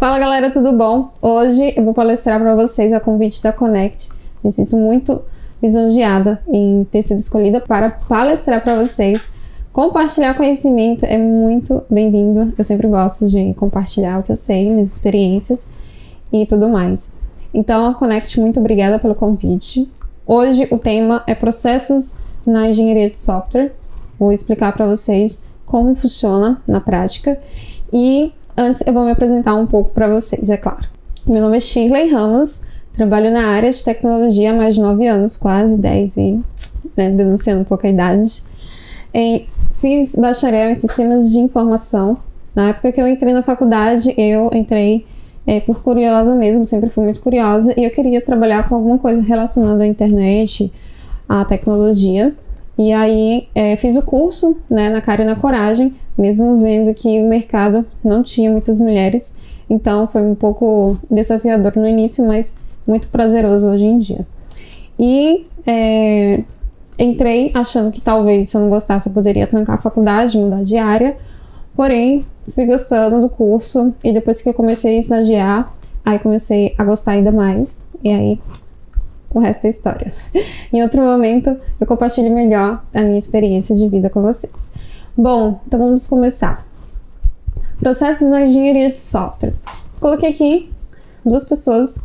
Fala galera, tudo bom? Hoje eu vou palestrar para vocês a convite da Connect. Me sinto muito lisonjeada em ter sido escolhida para palestrar para vocês. Compartilhar conhecimento é muito bem-vindo. Eu sempre gosto de compartilhar o que eu sei, minhas experiências e tudo mais. Então, a Connect, muito obrigada pelo convite. Hoje o tema é processos na engenharia de software. Vou explicar para vocês como funciona na prática e antes eu vou me apresentar um pouco para vocês, é claro. Meu nome é Shirley Ramos, trabalho na área de tecnologia há mais de 9 anos, quase 10 e denunciando um pouco a idade. Fiz bacharel em sistemas de informação. Na época que eu entrei na faculdade, eu entrei por curiosa mesmo, sempre fui muito curiosa e eu queria trabalhar com alguma coisa relacionada à internet, à tecnologia. E aí fiz o curso na cara e na coragem, mesmo vendo que o mercado não tinha muitas mulheres. Então foi um pouco desafiador no início, mas muito prazeroso hoje em dia. E entrei achando que talvez se eu não gostasse eu poderia trancar a faculdade, mudar de área. Porém, fui gostando do curso e depois que eu comecei a estagiar, aí comecei a gostar ainda mais. E aí o resto é história. Em outro momento, eu compartilho melhor a minha experiência de vida com vocês. Bom, então vamos começar. Processos na engenharia de software. Coloquei aqui duas pessoas,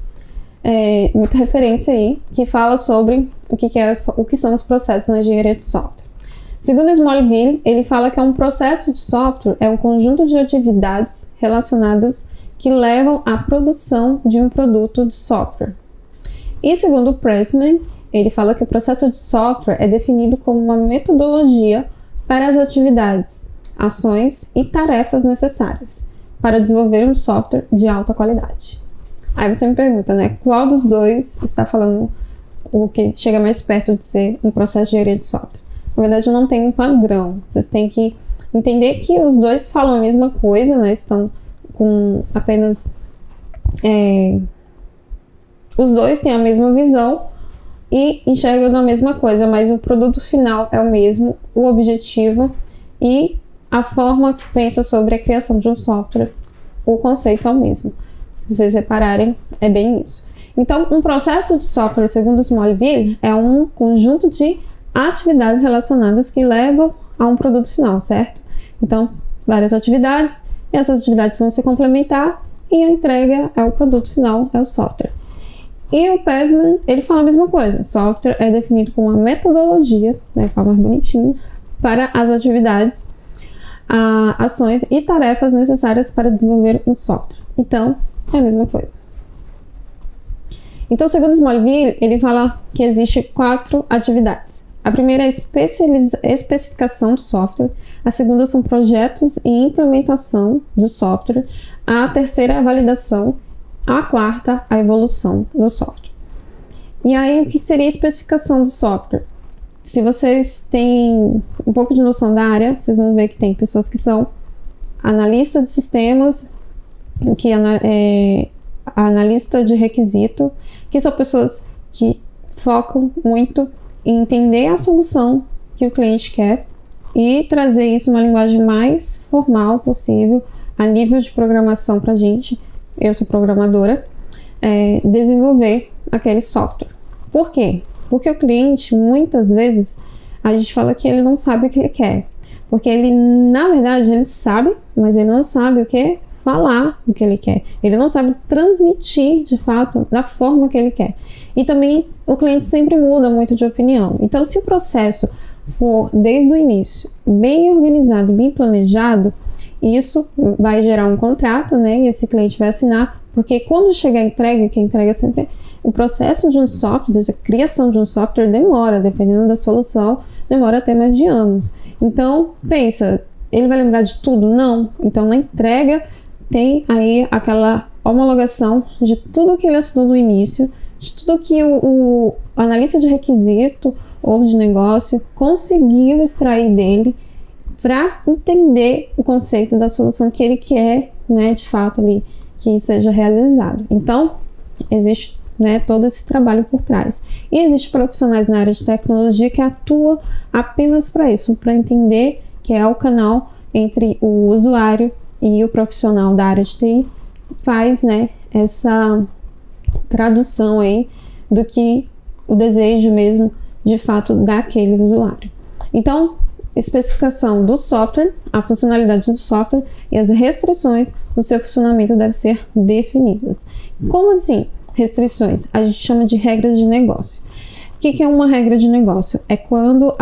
muita referência aí, que fala sobre o que são os processos na engenharia de software. Segundo Smallville, ele fala que um processo de software é um conjunto de atividades relacionadas que levam à produção de um produto de software. E segundo Pressman, ele fala que o processo de software é definido como uma metodologia para as atividades, ações e tarefas necessárias para desenvolver um software de alta qualidade. Aí você me pergunta, qual dos dois está falando o que chega mais perto de ser um processo de engenharia de software? Na verdade, eu não tenho um padrão. Vocês têm que entender que os dois falam a mesma coisa, estão com apenas... Os dois têm a mesma visão e enxergam da mesma coisa, mas o produto final é o mesmo, o objetivo e a forma que pensa sobre a criação de um software, o conceito é o mesmo. Se vocês repararem, é bem isso. Então, um processo de software, segundo Smallville, é um conjunto de atividades relacionadas que levam a um produto final, certo? Então, várias atividades, e essas atividades vão se complementar e a entrega é o produto final, é o software. E o Pressman, ele fala a mesma coisa. Software é definido como uma metodologia, fala mais bonitinho, para as atividades, ações e tarefas necessárias para desenvolver um software. Então, é a mesma coisa. Então, segundo Smallville, ele fala que existe 4 atividades. A primeira é a especificação do software, a segunda são projetos e implementação do software, a terceira é a validação, a quarta, a evolução do software. E aí, o que seria a especificação do software? Se vocês têm um pouco de noção da área, vocês vão ver que tem pessoas que são analistas de sistemas, analista de requisito, que são pessoas que focam muito em entender a solução que o cliente quer e trazer isso uma linguagem mais formal possível, a nível de programação para a gente. Eu sou programadora, desenvolver aquele software. Por quê? Porque o cliente, muitas vezes, a gente fala que ele não sabe o que ele quer. Porque ele, na verdade, ele sabe, mas ele não sabe o que falar o que ele quer. Ele não sabe transmitir, de fato, da forma que ele quer. E também, o cliente sempre muda muito de opinião. Então, se o processo for, desde o início, bem organizado, bem planejado, isso vai gerar um contrato, e esse cliente vai assinar, porque quando chegar a entrega, que a entrega sempre... O processo de um software, a criação de um software demora, dependendo da solução, demora até mais de anos. Então, pensa, ele vai lembrar de tudo? Não. Então, na entrega, tem aí aquela homologação de tudo que ele assinou no início, de tudo que o analista de requisito ou de negócio conseguiu extrair dele, para entender o conceito da solução que ele quer, de fato, ali, que seja realizado. Então, existe todo esse trabalho por trás. E existem profissionais na área de tecnologia que atuam apenas para isso, para entender que é o canal entre o usuário e o profissional da área de TI faz, né, essa tradução aí do que o desejo mesmo, de fato, daquele usuário. Então, especificação do software, a funcionalidade do software e as restrições do seu funcionamento devem ser definidas. Como assim, restrições? A gente chama de regras de negócio. O que é uma regra de negócio? É quando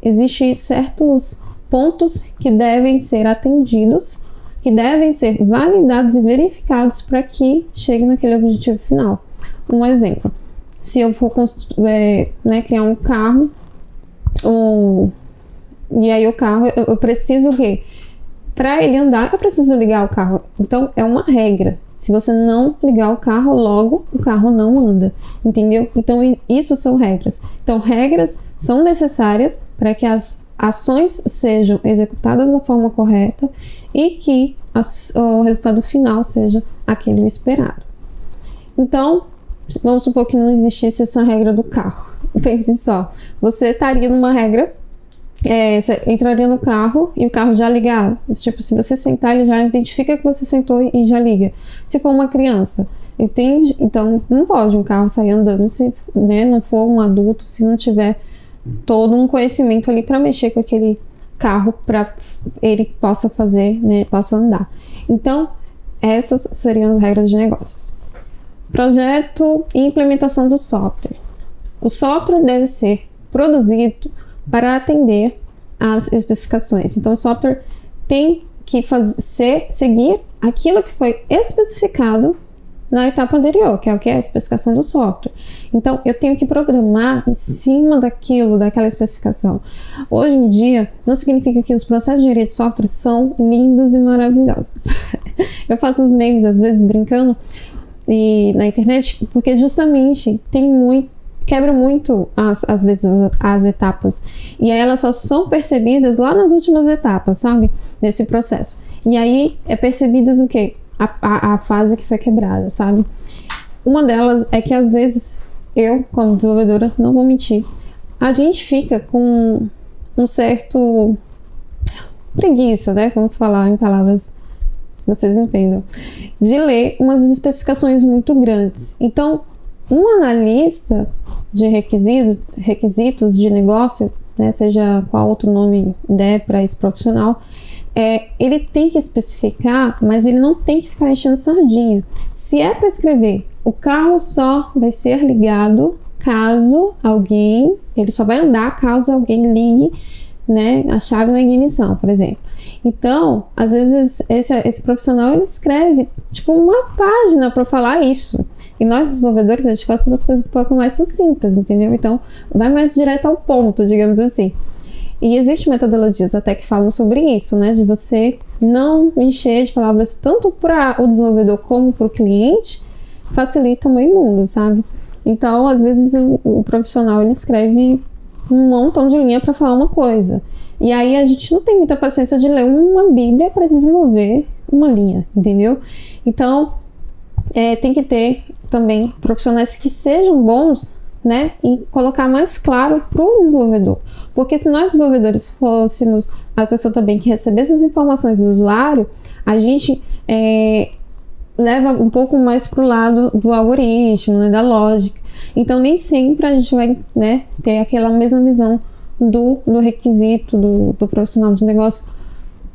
existe certos pontos que devem ser atendidos, que devem ser validados e verificados para que chegue naquele objetivo final. Um exemplo, se eu for criar um carro, e aí o carro, eu preciso o quê? Para ele andar, eu preciso ligar o carro. Então, é uma regra. Se você não ligar o carro, logo o carro não anda. Entendeu? Então, isso são regras. Então, regras são necessárias para que as ações sejam executadas da forma correta e que o resultado final seja aquele esperado. Então, vamos supor que não existisse essa regra do carro. Pense só, você estaria numa regra, você entraria no carro e o carro já ligava. Tipo, se você sentar, ele já identifica que você sentou e já liga. Se for uma criança, entende? Então, não pode um carro sair andando se, né, não for um adulto, se não tiver todo um conhecimento ali para mexer com aquele carro para ele possa fazer, né, possa andar. Então, essas seriam as regras de negócios. Projeto e implementação do software. O software deve ser produzido para atender às especificações. Então, o software tem que seguir aquilo que foi especificado na etapa anterior, que é o que? A especificação do software. Então, eu tenho que programar em cima daquela especificação. Hoje em dia, não significa que os processos de engenharia de software são lindos e maravilhosos. Eu faço uns memes, às vezes, brincando na internet, porque justamente quebra muito, às vezes, as etapas. E aí elas só são percebidas lá nas últimas etapas, sabe? Nesse processo. E aí é percebidas o quê? A fase que foi quebrada, sabe? Uma delas é que às vezes eu, como desenvolvedora, não vou mentir, a gente fica com um certo preguiça, né? Vamos falar em palavras que vocês entendam, de ler umas especificações muito grandes. Então, um analista de requisitos de negócio, né, seja qual outro nome der para esse profissional, ele tem que especificar, mas ele não tem que ficar enchendo sardinha. Se é para escrever, o carro só vai ser ligado caso ele só vai andar caso alguém ligue, né, a chave na ignição, por exemplo. Então, às vezes, esse profissional, ele escreve, tipo, uma página para falar isso. E nós, desenvolvedores, a gente gosta das coisas um pouco mais sucintas, entendeu? Então, vai mais direto ao ponto, digamos assim. E existem metodologias até que falam sobre isso, né? De você não encher de palavras tanto para o desenvolvedor como para o cliente, facilita muito mundo, sabe? Então, às vezes, o profissional, ele escreve um montão de linha para falar uma coisa. E aí a gente não tem muita paciência de ler uma bíblia para desenvolver uma linha, entendeu? Então, tem que ter também profissionais que sejam bons, né, em colocar mais claro para o desenvolvedor. Porque se nós desenvolvedores fôssemos a pessoa também que recebesse as informações do usuário, a gente leva um pouco mais para o lado do algoritmo, né, da lógica. Então, nem sempre a gente vai, né, ter aquela mesma visão do requisito do profissional de negócio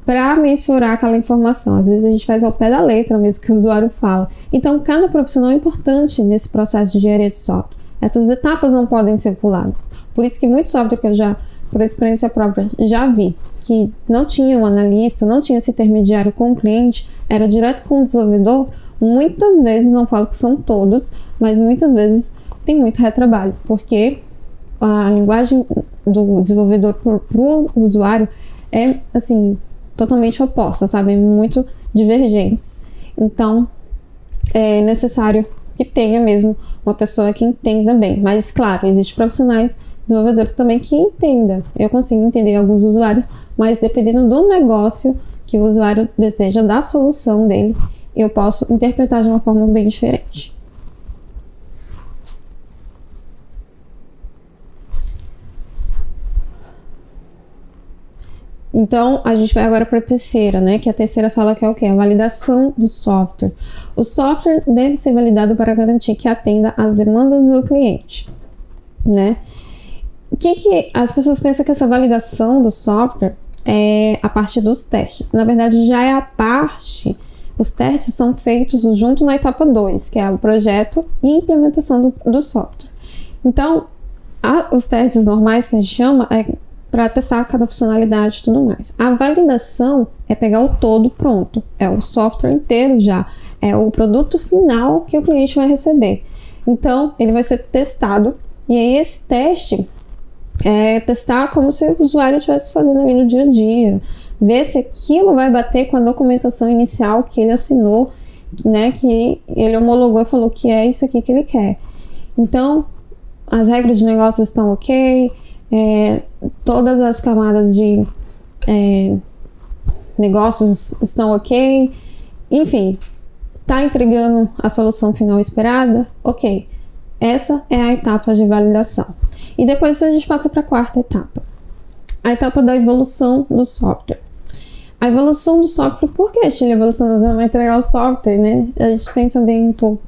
para mensurar aquela informação. Às vezes a gente faz ao pé da letra mesmo que o usuário fala. Então, cada profissional é importante nesse processo de engenharia de software. Essas etapas não podem ser puladas. Por isso que muito software que eu já, por experiência própria, já vi que não tinha um analista, não tinha esse intermediário com o cliente, era direto com o desenvolvedor. Muitas vezes, não falo que são todos, mas muitas vezes tem muito retrabalho, porque a linguagem do desenvolvedor para o usuário é, assim, totalmente oposta, sabe? Muito divergentes. Então, é necessário que tenha mesmo uma pessoa que entenda bem. Mas, claro, existem profissionais, desenvolvedores também que entendam. Eu consigo entender alguns usuários, mas dependendo do negócio que o usuário deseja, da solução dele, eu posso interpretar de uma forma bem diferente. Então, a gente vai agora para a terceira, né? Que a terceira fala que é o quê? A validação do software. O software deve ser validado para garantir que atenda às demandas do cliente, né? O que as pessoas pensam que essa validação do software é a parte dos testes? Na verdade, já é a parte... Os testes são feitos junto na etapa 2, que é o projeto e implementação do software. Então, os testes normais que a gente chama é para testar cada funcionalidade e tudo mais. A validação é pegar o todo pronto, é o software inteiro já, é o produto final que o cliente vai receber. Então, ele vai ser testado, e aí esse teste é testar como se o usuário estivesse fazendo ali no dia a dia, ver se aquilo vai bater com a documentação inicial que ele assinou, né, que ele homologou e falou que é isso aqui que ele quer. Então, as regras de negócio estão ok, todas as camadas de negócios estão ok, enfim, está entregando a solução final esperada, ok. Essa é a etapa de validação. E depois a gente passa para a quarta etapa, a etapa da evolução do software. A evolução do software, por que a evolução não vai entregar o software, né? A gente pensa bem um pouco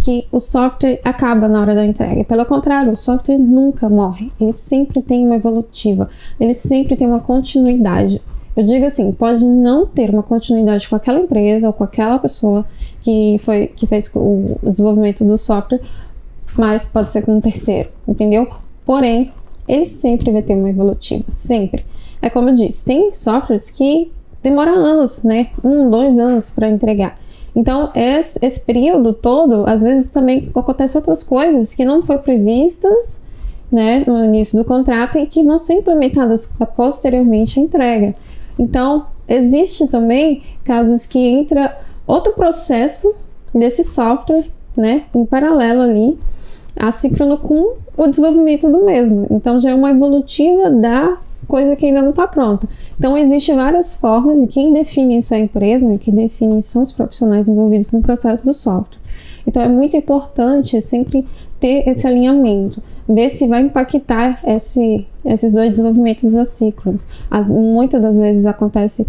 que o software acaba na hora da entrega. Pelo contrário, o software nunca morre. Ele sempre tem uma evolutiva, ele sempre tem uma continuidade. Eu digo assim, pode não ter uma continuidade com aquela empresa ou com aquela pessoa que fez o desenvolvimento do software, mas pode ser com um terceiro, entendeu? Porém, ele sempre vai ter uma evolutiva, sempre. É como eu disse, tem softwares que demora anos, né? 1, 2 anos para entregar. Então, esse período todo, às vezes também acontecem outras coisas que não foram previstas, né, no início do contrato e que vão ser implementadas posteriormente à entrega. Então, existe também casos que entra outro processo desse software, né, em paralelo ali, assíncrono com o desenvolvimento do mesmo. Então, já é uma evolutiva da coisa que ainda não está pronta. Então, existem várias formas, e quem define isso é a empresa, né? Quem define são os profissionais envolvidos no processo do software. Então, é muito importante sempre ter esse alinhamento, ver se vai impactar esses dois desenvolvimentos assíncronos. Muitas das vezes acontece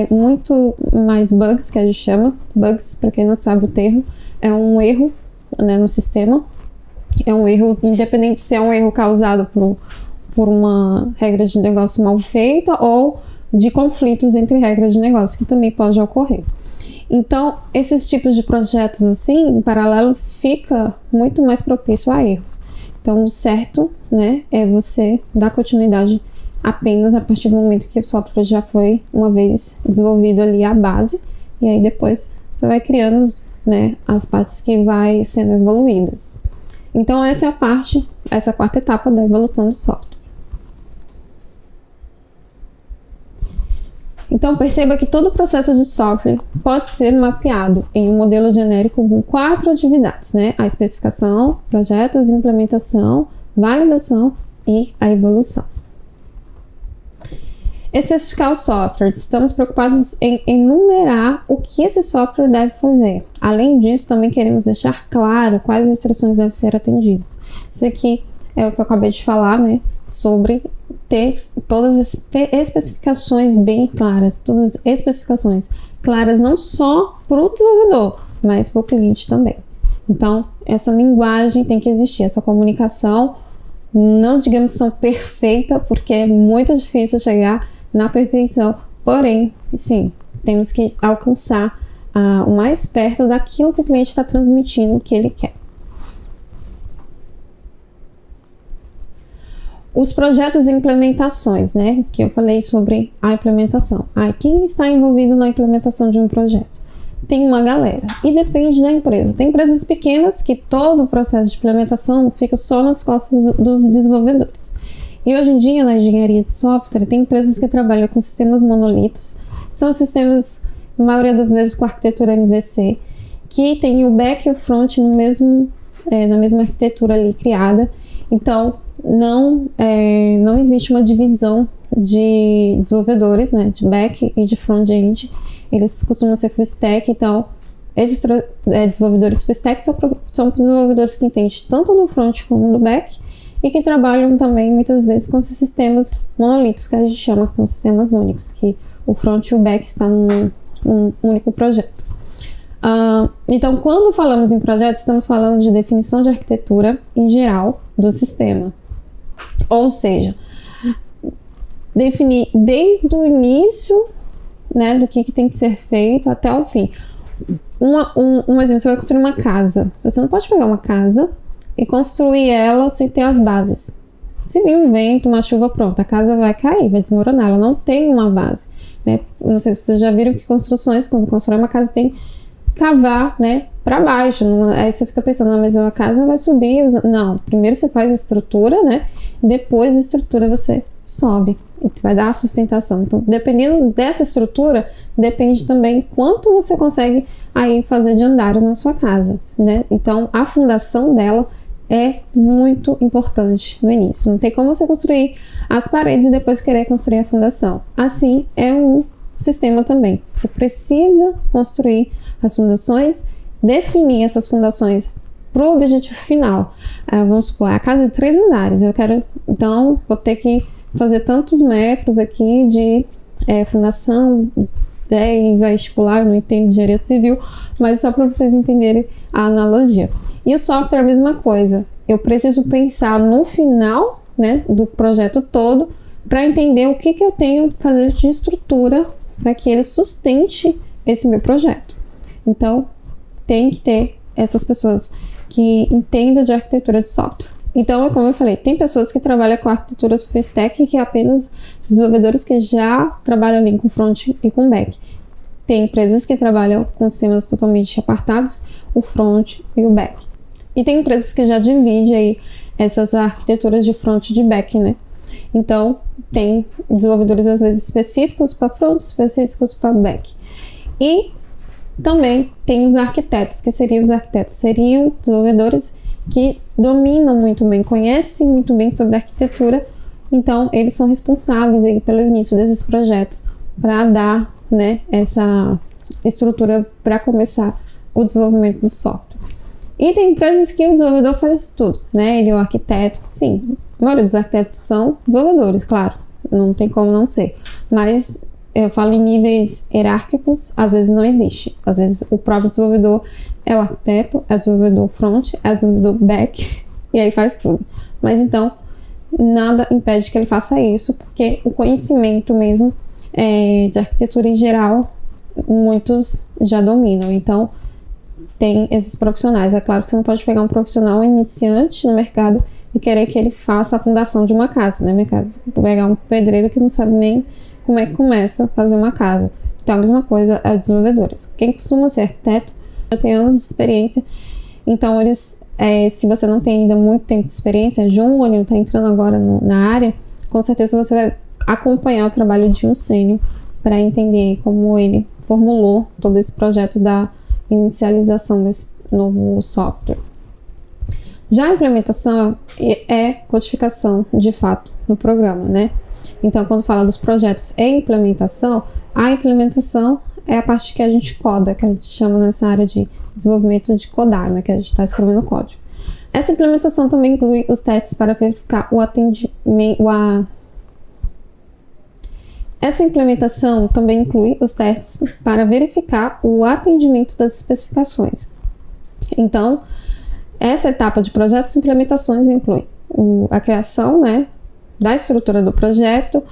muito mais bugs, que a gente chama. Bugs, para quem não sabe o termo, é um erro, né, no sistema. É um erro, independente se é um erro causado por uma regra de negócio mal feita ou de conflitos entre regras de negócio, que também pode ocorrer. Então, esses tipos de projetos assim, em paralelo, fica muito mais propício a erros. Então, o certo, né, é você dar continuidade apenas a partir do momento que o software já foi uma vez desenvolvido ali a base, e aí depois você vai criando, né, as partes que vai sendo evoluídas. Então, essa é essa quarta etapa da evolução do software. Então, perceba que todo o processo de software pode ser mapeado em um modelo genérico com 4 atividades, né? A especificação, projetos, implementação, validação e a evolução. Especificar o software. Estamos preocupados em enumerar o que esse software deve fazer. Além disso, também queremos deixar claro quais restrições devem ser atendidas. Isso aqui é o que eu acabei de falar, né? Sobre ter todas as especificações bem claras, todas as especificações claras não só para o desenvolvedor, mas para o cliente também. Então, essa linguagem tem que existir, essa comunicação, não digamos tão perfeita, porque é muito difícil chegar na perfeição, porém, sim, temos que alcançar o mais perto daquilo que o cliente está transmitindo que ele quer. Os projetos e implementações, né? Que eu falei sobre a implementação. Quem está envolvido na implementação de um projeto? Tem uma galera. E depende da empresa. Tem empresas pequenas que todo o processo de implementação fica só nas costas dos desenvolvedores. E hoje em dia, na engenharia de software, tem empresas que trabalham com sistemas monolitos. São sistemas, na maioria das vezes, com arquitetura MVC, que tem o back e o front na mesma arquitetura ali criada. Então, não existe uma divisão de desenvolvedores, né, de back e de front-end. Eles costumam ser full stack, então esses desenvolvedores full stack são desenvolvedores que entendem tanto no front como no back, e que trabalham também muitas vezes com esses sistemas monolíticos que a gente chama, que são sistemas únicos, que o front e o back estão num único projeto. Então, quando falamos em projeto, estamos falando de definição de arquitetura em geral do sistema. Ou seja, definir desde o início, né, do que tem que ser feito até o fim. Um exemplo, você vai construir uma casa. Você não pode pegar uma casa e construir ela sem ter as bases. Se vir um vento, uma chuva, pronto, a casa vai cair, vai desmoronar. Ela não tem uma base, né? Não sei se vocês já viram que construções, quando constrói uma casa, tem cavar, né, para baixo. Aí você fica pensando, mas a casa vai subir. Não, primeiro você faz a estrutura, né, depois a estrutura você sobe e vai dar a sustentação. Então, dependendo dessa estrutura, depende também quanto você consegue aí fazer de andares na sua casa, né? Então, a fundação dela é muito importante no início. Não tem como você construir as paredes e depois querer construir a fundação. Assim, é um sistema também. Você precisa construir as fundações, definir essas fundações para o objetivo final. Vamos supor, a casa de 3 andares. Então, vou ter que fazer tantos metros aqui de fundação, e vai estipular, eu não entendo de engenharia civil, mas só para vocês entenderem a analogia. E o software é a mesma coisa. Eu preciso pensar no final, né, do projeto todo para entender o que eu tenho que fazer de estrutura para que ele sustente esse meu projeto. Então, tem que ter essas pessoas que entendam de arquitetura de software. Então, como eu falei, tem pessoas que trabalham com arquitetura full stack, que é apenas desenvolvedores que já trabalham ali com front e com back. Tem empresas que trabalham com sistemas totalmente apartados, o front e o back. E tem empresas que já dividem aí essas arquiteturas de front e de back, né? Então, tem desenvolvedores às vezes específicos para front, específicos para back. E também tem os arquitetos, que seriam seriam desenvolvedores que dominam muito bem, conhecem muito bem sobre arquitetura, então eles são responsáveis aí pelo início desses projetos para dar, né, essa estrutura para começar o desenvolvimento do software. E tem empresas que o desenvolvedor faz tudo, né? Ele é o arquiteto. Sim, a maioria dos arquitetos são desenvolvedores, claro, não tem como não ser, mas eu falo em níveis hierárquicos, às vezes não existe. Às vezes o próprio desenvolvedor é o arquiteto, é o desenvolvedor front, é o desenvolvedor back, e aí faz tudo. Mas então, nada impede que ele faça isso, porque o conhecimento mesmo de arquitetura em geral, muitos já dominam. Então, tem esses profissionais. É claro que você não pode pegar um profissional iniciante no mercado e querer que ele faça a fundação de uma casa, né? Pegar um pedreiro que não sabe nem como é que começa a fazer uma casa. Então, a mesma coisa é os desenvolvedores. Quem costuma ser arquiteto já tem anos de experiência. Então, eles, se você não tem ainda muito tempo de experiência, júnior, não está entrando agora na área, com certeza você vai acompanhar o trabalho de um sênior para entender como ele formulou todo esse projeto da inicialização desse novo software. Já a implementação é codificação, de fato, no programa, né? Então, quando fala dos projetos e implementação, a implementação é a parte que a gente coda, que a gente chama nessa área de desenvolvimento de codar, né? Que a gente está escrevendo código. Essa implementação também inclui os testes para verificar o atendimento. Essa implementação também inclui os testes para verificar o atendimento das especificações. Então, essa etapa de projetos e implementações inclui a criação, né, da estrutura do projeto,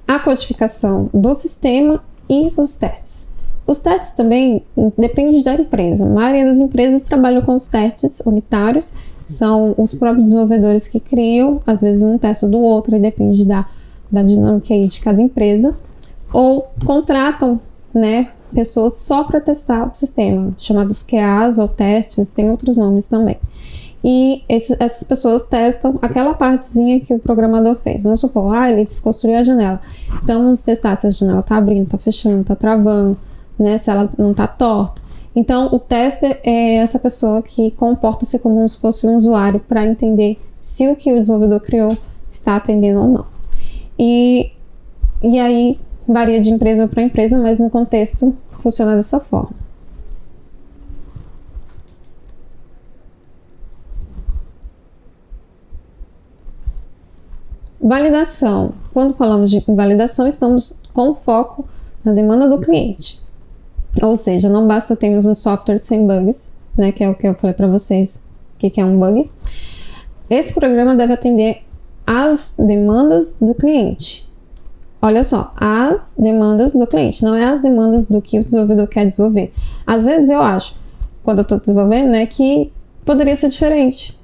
a codificação do sistema e os testes. Os testes também dependem da empresa. A maioria das empresas trabalham com os testes unitários, são os próprios desenvolvedores que criam, às vezes um testa do outro, e depende da dinâmica aí de cada empresa, ou contratam, né, pessoas só para testar o sistema, chamados QAs ou testes, tem outros nomes também. E essas pessoas testam aquela partezinha que o programador fez. Vamos supor, ele construiu a janela. Então, vamos testar se a janela está abrindo, está fechando, está travando, né, se ela não está torta. Então, o tester é essa pessoa que comporta-se como se fosse um usuário para entender se o que o desenvolvedor criou está atendendo ou não. E aí, varia de empresa para empresa, mas no contexto funciona dessa forma. Validação. Quando falamos de validação, estamos com foco na demanda do cliente. Ou seja, não basta termos um software sem bugs, né, que é o que eu falei para vocês, que é um bug. Esse programa deve atender às demandas do cliente. Olha só, as demandas do cliente, não é as demandas do que o desenvolvedor quer desenvolver. Às vezes eu acho, quando eu estou desenvolvendo, né, que poderia ser diferente,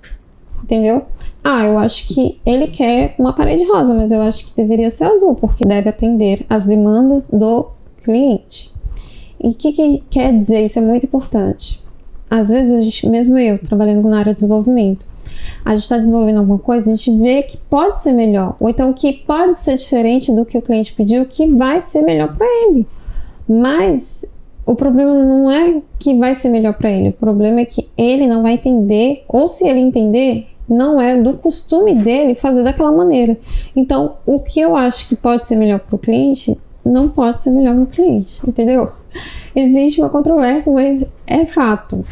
entendeu? Eu acho que ele quer uma parede rosa, mas eu acho que deveria ser azul, porque deve atender às demandas do cliente. E o que quer dizer? Isso é muito importante. Às vezes, a gente, mesmo eu, trabalhando na área de desenvolvimento, a gente está desenvolvendo alguma coisa, a gente vê que pode ser melhor, ou então que pode ser diferente do que o cliente pediu, que vai ser melhor para ele. Mas o problema não é que vai ser melhor para ele, o problema é que ele não vai entender, ou se ele entender, não é do costume dele fazer daquela maneira. Então, o que eu acho que pode ser melhor para o cliente, não pode ser melhor para o cliente, entendeu? Existe uma controvérsia, mas é fato.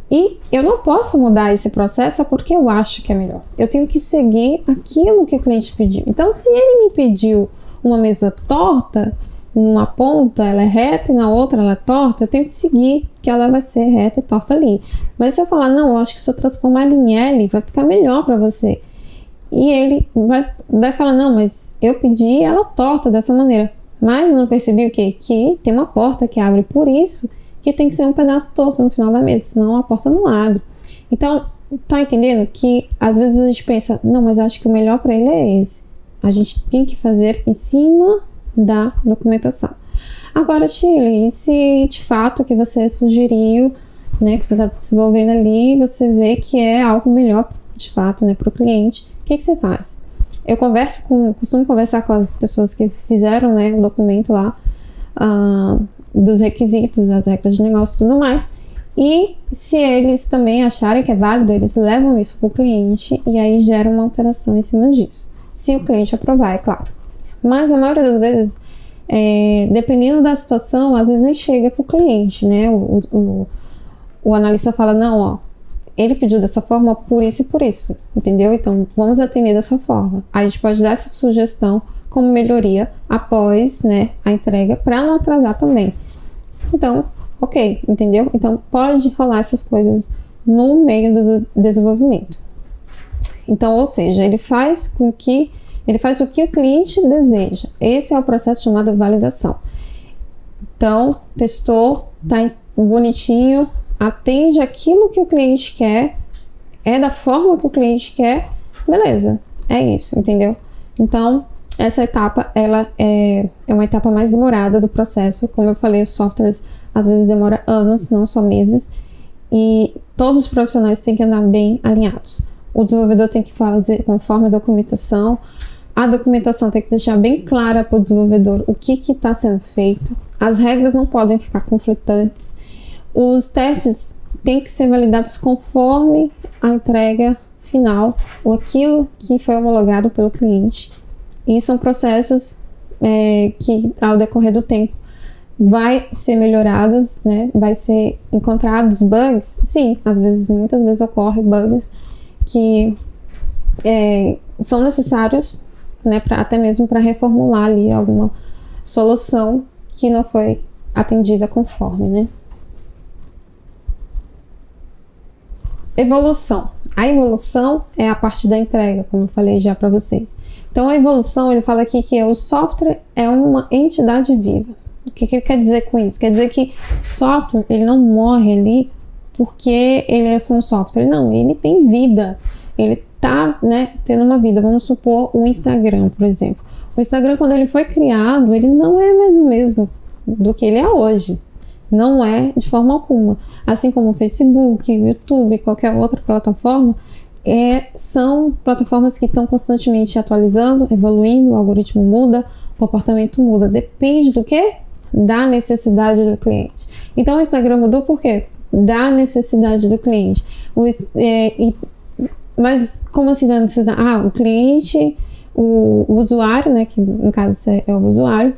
E eu não posso mudar esse processo só porque eu acho que é melhor. Eu tenho que seguir aquilo que o cliente pediu. Então, se ele me pediu uma mesa torta, numa ponta ela é reta e na outra ela é torta, eu tenho que seguir que ela vai ser reta e torta ali. Mas se eu falar, não, eu acho que se eu transformar ela em L, vai ficar melhor para você. E ele vai falar, não, mas eu pedi ela torta dessa maneira. Mas eu não percebi o quê? Que tem uma porta que abre, por isso que tem que ser um pedaço torto no final da mesa, senão a porta não abre. Então, tá entendendo que às vezes a gente pensa, não, mas acho que o melhor para ele é esse. A gente tem que fazer em cima da documentação. Agora, Shirley, e se de fato que você sugeriu, né, que você está desenvolvendo ali, você vê que é algo melhor de fato, né, para o cliente, o que você faz? Eu costumo conversar com as pessoas que fizeram, né, o documento lá, dos requisitos, das regras de negócio e tudo mais. E se eles também acharem que é válido, eles levam isso para o cliente e aí gera uma alteração em cima disso. Se o cliente aprovar, é claro. Mas a maioria das vezes, dependendo da situação, às vezes nem chega para o cliente, né? O analista fala, não, ó, ele pediu dessa forma por isso e por isso, entendeu? Então, vamos atender dessa forma. A gente pode dar essa sugestão como melhoria após, né, a entrega, para não atrasar também. Então, ok, entendeu? Então, pode rolar essas coisas no meio do desenvolvimento. Então, ou seja, ele faz o que o cliente deseja. Esse é o processo chamado validação. Então, testou, tá bonitinho, atende aquilo que o cliente quer, é da forma que o cliente quer, beleza, é isso, entendeu? Então, essa etapa, ela é uma etapa mais demorada do processo. Como eu falei, os softwares às vezes demoram anos, não só meses, e todos os profissionais têm que andar bem alinhados. O desenvolvedor tem que fazer conforme a documentação tem que deixar bem clara para o desenvolvedor o que está sendo feito, as regras não podem ficar conflitantes, os testes têm que ser validados conforme a entrega final, ou aquilo que foi homologado pelo cliente. E são processos que ao decorrer do tempo vai ser melhorados, né? Vai ser encontrados bugs. Sim, muitas vezes ocorrem bugs que são necessários, né? Até mesmo para reformular ali alguma solução que não foi atendida conforme, né? Evolução. A evolução é a parte da entrega, como eu falei já para vocês. Então, a evolução, ele fala aqui que o software é uma entidade viva. O que ele quer dizer com isso? Quer dizer que o software, ele não morre ali porque ele é só um software. Não, ele tem vida. Ele tá, né, tendo uma vida. Vamos supor o Instagram, por exemplo. O Instagram, quando ele foi criado, ele não é mais o mesmo do que ele é hoje. Não é de forma alguma. Assim como o Facebook, o YouTube, qualquer outra plataforma, são plataformas que estão constantemente atualizando, evoluindo, o algoritmo muda, o comportamento muda. Depende do quê? Da necessidade do cliente. Então o Instagram mudou por quê? Da necessidade do cliente. Mas como assim da necessidade? O cliente, o usuário, né, que no caso é o usuário,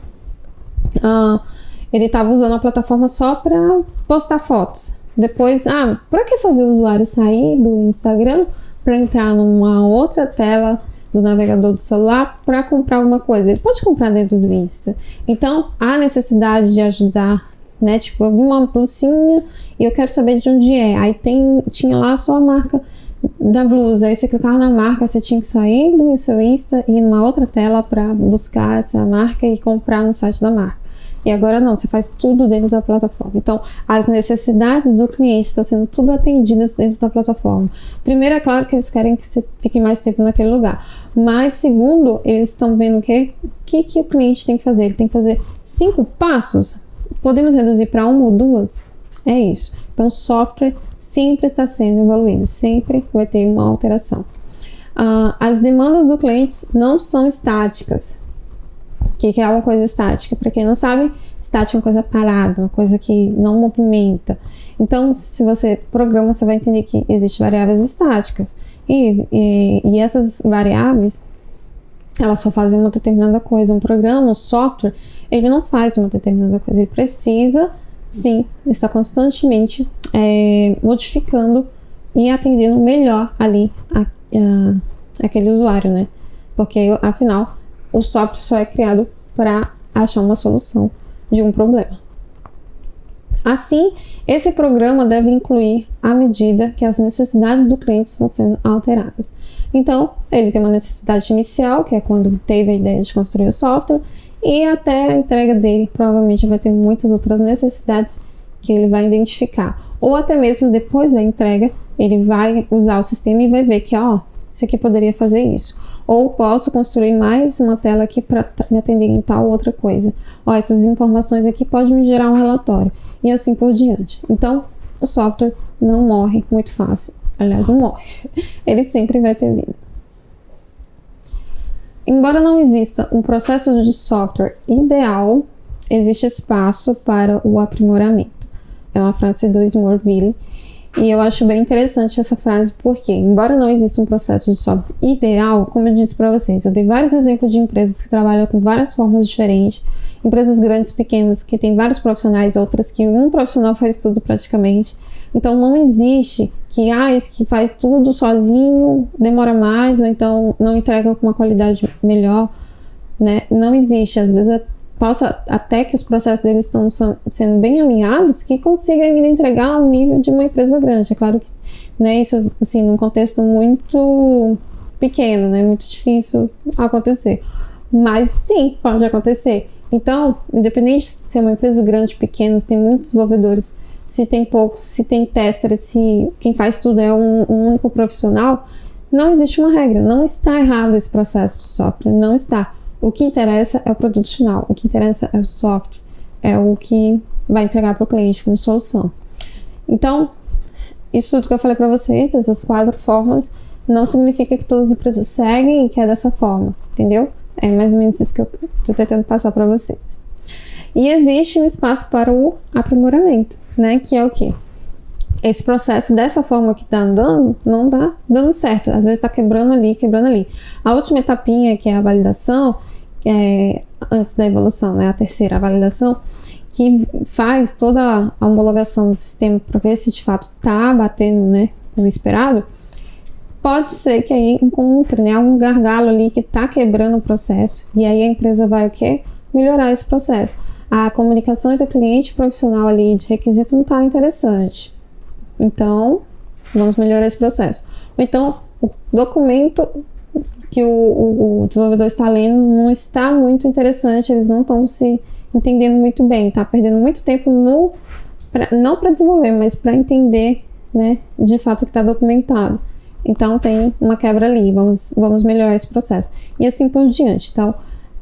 ele estava usando a plataforma só para postar fotos. Depois, para que fazer o usuário sair do Instagram para entrar numa outra tela do navegador do celular para comprar alguma coisa. Ele pode comprar dentro do Insta. Então, há necessidade de ajudar, né? Tipo, eu vi uma blusinha e eu quero saber de onde é. Aí tinha lá só a marca da blusa. Aí você clicava na marca, você tinha que sair do seu Insta e ir numa outra tela para buscar essa marca e comprar no site da marca. E agora não, você faz tudo dentro da plataforma. Então, as necessidades do cliente estão sendo tudo atendidas dentro da plataforma. Primeiro, é claro que eles querem que você fique mais tempo naquele lugar. Mas, segundo, eles estão vendo o que o cliente tem que fazer. Ele tem que fazer 5 passos. Podemos reduzir para 1 ou 2? É isso. Então, o software sempre está sendo evoluído. Sempre vai ter uma alteração. As demandas do cliente não são estáticas. O que é uma coisa estática? Para quem não sabe, estática é uma coisa parada, uma coisa que não movimenta. Então, se você programa, você vai entender que existem variáveis estáticas. E essas variáveis, elas só fazem uma determinada coisa. Um programa, um software, ele não faz uma determinada coisa. Ele precisa, sim, estar constantemente modificando e atendendo melhor ali aquele usuário, né? Porque, afinal, o software só é criado para achar uma solução de um problema. Assim, esse programa deve incluir à medida que as necessidades do cliente vão sendo alteradas. Então, ele tem uma necessidade inicial, que é quando teve a ideia de construir o software, e até a entrega dele provavelmente vai ter muitas outras necessidades que ele vai identificar. Ou até mesmo depois da entrega, ele vai usar o sistema e vai ver que, isso aqui poderia fazer isso. Ou posso construir mais uma tela aqui para me atender em tal outra coisa. Essas informações aqui podem me gerar um relatório. E assim por diante. Então, o software não morre muito fácil. Aliás, não morre. Ele sempre vai ter vida. Embora não exista um processo de software ideal, existe espaço para o aprimoramento. É uma frase do Smallville. E eu acho bem interessante essa frase porque, embora não exista um processo de software ideal, como eu disse para vocês, eu dei vários exemplos de empresas que trabalham com várias formas diferentes, empresas grandes, pequenas, que tem vários profissionais, outras que um profissional faz tudo praticamente. Então não existe que esse que faz tudo sozinho demora mais, ou então não entrega com uma qualidade melhor, né? Não existe. Às vezes possa até que os processos deles estão sendo bem alinhados, que consiga ainda entregar ao nível de uma empresa grande. É claro que, né, isso, assim, num contexto muito pequeno, né, muito difícil acontecer. Mas sim, pode acontecer. Então, independente se é uma empresa grande ou pequena, se tem muitos desenvolvedores, se tem poucos, se tem testers, se quem faz tudo é um único profissional, não existe uma regra. Não está errado esse processo de software, não está. O que interessa é o produto final, o que interessa é o software, é o que vai entregar para o cliente como solução. Então, isso tudo que eu falei para vocês, essas 4 formas, não significa que todas as empresas seguem e que é dessa forma, entendeu? É mais ou menos isso que eu estou tentando passar para vocês. E existe um espaço para o aprimoramento, né? Que é o quê? Esse processo dessa forma que está andando, não está dando certo. Às vezes está quebrando ali, quebrando ali. A última etapinha, que é a validação, antes da evolução, né? A terceira, a validação, que faz toda a homologação do sistema para ver se de fato está batendo, né, o esperado. Pode ser que aí encontre, né, algum gargalo ali que está quebrando o processo, e aí a empresa vai o quê? Melhorar esse processo. A comunicação entre o cliente e o profissional ali de requisito não está interessante. Então, vamos melhorar esse processo. Ou então, o documento que o desenvolvedor está lendo não está muito interessante, eles não estão se entendendo muito bem, está perdendo muito tempo não para desenvolver, mas para entender, né, de fato o que está documentado. Então, tem uma quebra ali, vamos melhorar esse processo. E assim por diante. Então,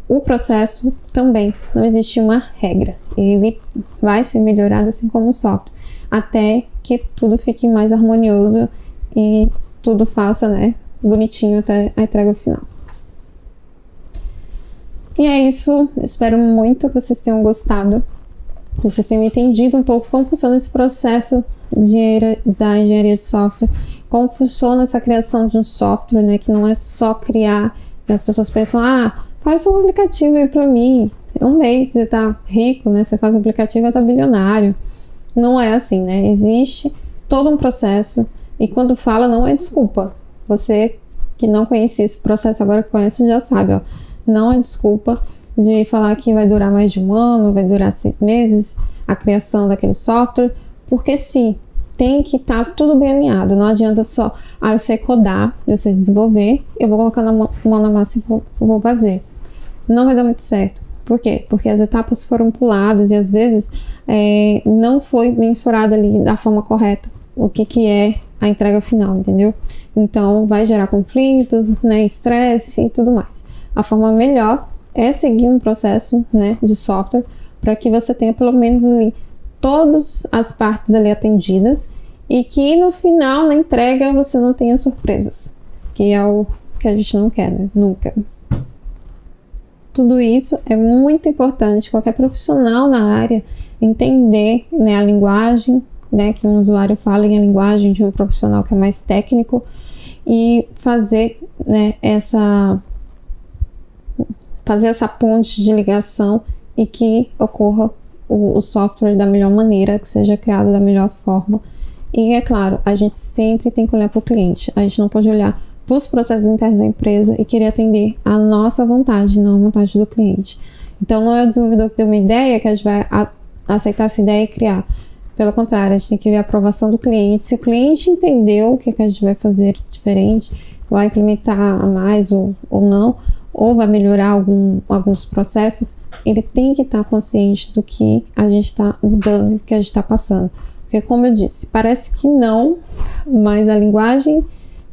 o processo também não existe uma regra, ele vai ser melhorado assim como o software, até que tudo fique mais harmonioso e tudo faça, né, bonitinho até a entrega final. E é isso, espero muito que vocês tenham gostado, que vocês tenham entendido um pouco como funciona esse processo da engenharia de software, como funciona essa criação de um software, né, que não é só criar, e as pessoas pensam, faz um aplicativo aí pra mim, um mês você tá rico, né, você faz um aplicativo e tá bilionário. Não é assim, né? Existe todo um processo e quando fala não é desculpa. Você que não conhecia esse processo, agora que conhece já sabe, ó. Não é desculpa de falar que vai durar mais de um ano, vai durar 6 meses, a criação daquele software, porque sim, tem que estar tudo bem alinhado. Não adianta só, eu sei codar, eu sei desenvolver, eu vou colocar na mão na massa e vou fazer. Não vai dar muito certo. Por quê? Porque as etapas foram puladas e às vezes não foi mensurado ali da forma correta o que é a entrega final, entendeu? Então vai gerar conflitos, né, estresse e tudo mais. A forma melhor é seguir um processo, né, de software para que você tenha pelo menos ali todas as partes ali atendidas e que no final, na entrega, você não tenha surpresas, que é o que a gente não quer, né? Nunca. Tudo isso é muito importante, qualquer profissional na área entender, né, a linguagem, né, que um usuário fala em a linguagem de um profissional que é mais técnico e fazer, né, essa ponte de ligação e que ocorra o software da melhor maneira, que seja criado da melhor forma. E é claro, a gente sempre tem que olhar para o cliente, a gente não pode olhar para os processos internos da empresa e querer atender a nossa vontade, não a vontade do cliente. Então não é o desenvolvedor que deu uma ideia que a gente vai aceitar essa ideia e criar. Pelo contrário, a gente tem que ver a aprovação do cliente. Se o cliente entendeu o que a gente vai fazer diferente, vai implementar a mais ou não, ou vai melhorar alguns processos, ele tem que estar consciente do que a gente está mudando, do que a gente está passando. Porque, como eu disse, parece que não, mas a linguagem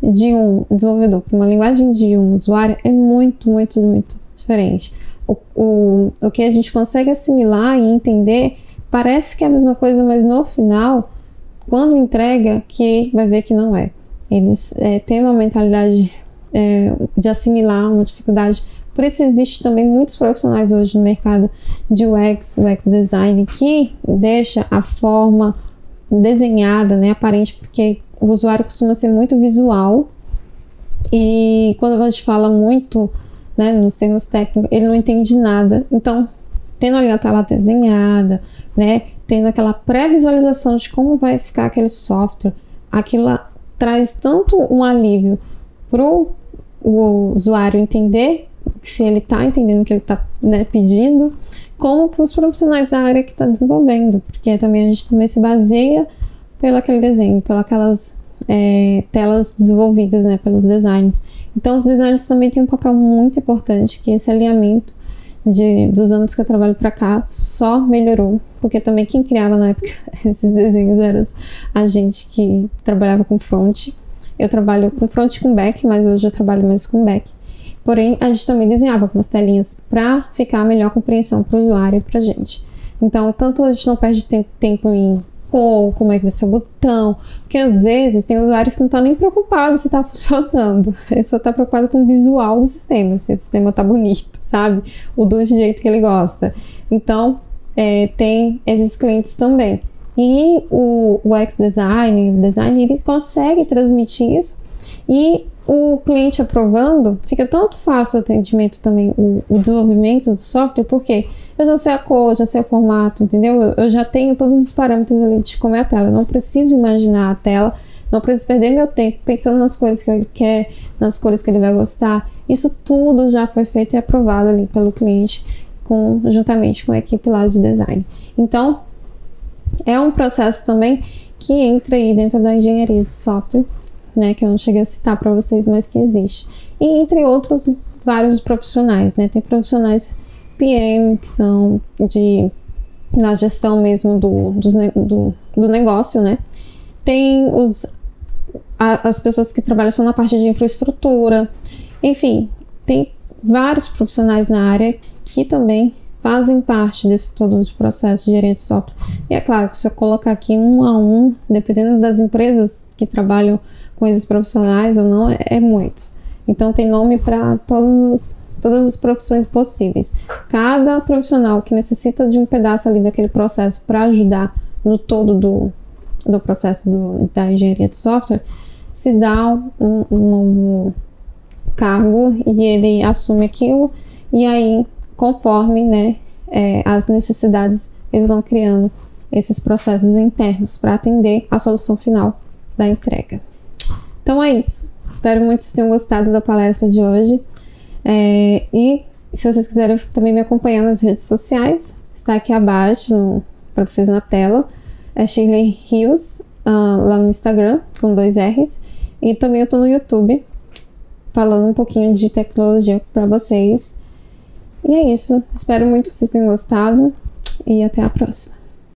de um desenvolvedor para uma linguagem de um usuário é muito, muito, muito diferente. O que a gente consegue assimilar e entender parece que é a mesma coisa, mas no final, quando entrega, que vai ver que não é. Eles têm uma mentalidade de assimilar, uma dificuldade. Por isso existe também muitos profissionais hoje no mercado de UX design, que deixa a forma desenhada, né, aparente, porque o usuário costuma ser muito visual e quando a gente fala muito, né, nos termos técnicos, ele não entende nada. Então, tendo ali a tela desenhada, né, tendo aquela pré-visualização de como vai ficar aquele software, aquilo lá traz tanto um alívio para o usuário entender se ele está entendendo o que ele está, né, pedindo, como para os profissionais da área que está desenvolvendo, porque também a gente também se baseia pelo aquele desenho, pelas aquelas telas desenvolvidas, né, pelos designs. Então os designers também têm um papel muito importante, que esse alinhamento dos anos que eu trabalho para cá só melhorou, porque também quem criava na época esses desenhos era a gente que trabalhava com front. Eu trabalho com front e com back, mas hoje eu trabalho mais com back. Porém, a gente também desenhava com as telinhas para ficar a melhor compreensão para o usuário e para a gente. Então, tanto a gente não perde tempo em como é que vai ser o botão, porque às vezes tem usuários que não estão nem preocupados se está funcionando, ele só está preocupado com o visual do sistema, se o sistema está bonito, sabe? Ou do jeito que ele gosta. Então, tem esses clientes também. E o UX design, o design, ele consegue transmitir isso e o cliente aprovando, fica tanto fácil o atendimento também, o desenvolvimento do software, porque eu já sei a cor, já sei o formato, entendeu? Eu já tenho todos os parâmetros ali de como é a tela, eu não preciso imaginar a tela, não preciso perder meu tempo pensando nas cores que ele quer, nas cores que ele vai gostar. Isso tudo já foi feito e aprovado ali pelo cliente, juntamente com a equipe lá de design. Então, é um processo também que entra aí dentro da engenharia de software, né, que eu não cheguei a citar para vocês, mas que existe. E entre outros, vários profissionais, né, tem profissionais PM, que são na gestão mesmo do negócio, né, tem as pessoas que trabalham só na parte de infraestrutura, enfim, tem vários profissionais na área que também fazem parte desse todo de processo de gerente de software. E é claro que se eu colocar aqui um a um, dependendo das empresas que trabalham com esses profissionais ou não, é muitos. Então tem nome para todas as profissões possíveis. Cada profissional que necessita de um pedaço ali daquele processo para ajudar no todo do processo da engenharia de software, se dá um novo cargo e ele assume aquilo, e aí, conforme, né, as necessidades, eles vão criando esses processos internos para atender a solução final da entrega. Então é isso. Espero muito que vocês tenham gostado da palestra de hoje. E se vocês quiserem também me acompanhar nas redes sociais, está aqui abaixo para vocês na tela. É Shirley Rios, lá no Instagram, com 2 R's. E também eu tô no YouTube, falando um pouquinho de tecnologia para vocês. E é isso. Espero muito que vocês tenham gostado. E até a próxima.